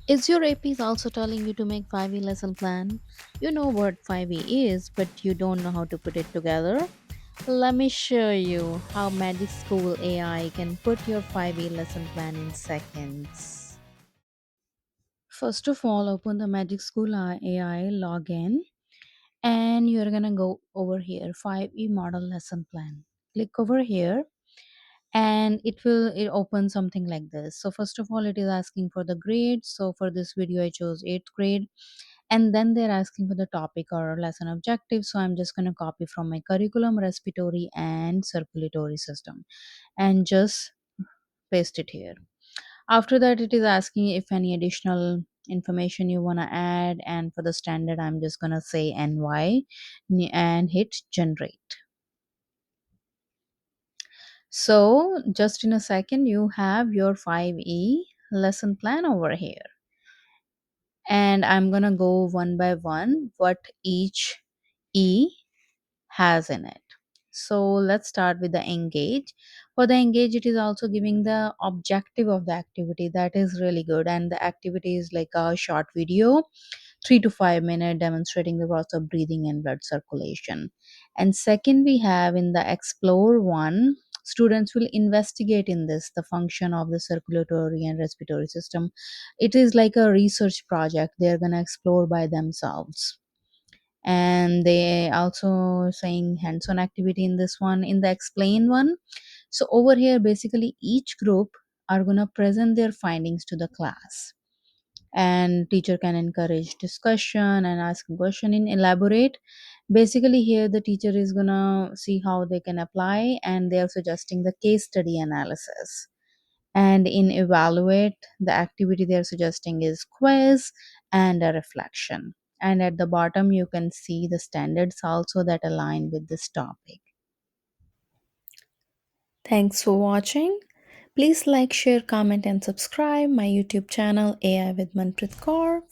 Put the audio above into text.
Is your AP also telling you to make 5E lesson plan? You know what 5E is, but you don't know how to put it together? Let me show you how Magic School AI can put your 5E lesson plan in seconds. First of all, open the Magic School AI login and you're gonna go over here 5E model lesson plan. Click over here and it opens something like this. So first of all, it is asking for the grade. So for this video I chose 8th grade, and then they're asking for the topic or lesson objective. So I'm just going to copy from my curriculum, respiratory and circulatory system, and just paste it here. After that, it is asking if any additional information you want to add, and for the standard I'm just going to say and hit generate. So just in a second you have your 5E lesson plan over here, and I'm going to go one by one what each E has in it. So let's start with the engage. For the engage, it is also giving the objective of the activity. That is really good. And the activity is like a short video, 3 to 5 minute, demonstrating the process of breathing and blood circulation. And second, we have in the explore one, students will investigate in this the function of the circulatory and respiratory system. It is like a research project. They're going to explore by themselves, and they also saying hands-on activity in this one. In the explain one, so over here basically each group are going to present their findings to the class, and teacher can encourage discussion and ask a question in elaborate. Basically here the teacher is going to see how they can apply, and they are suggesting the case study analysis. And in evaluate, the activity they're suggesting is quiz and a reflection. And at the bottom you can see the standards also that align with this topic. Thanks for watching. Please like, share, comment, and subscribe my YouTube channel AI with Manpreet Kaur.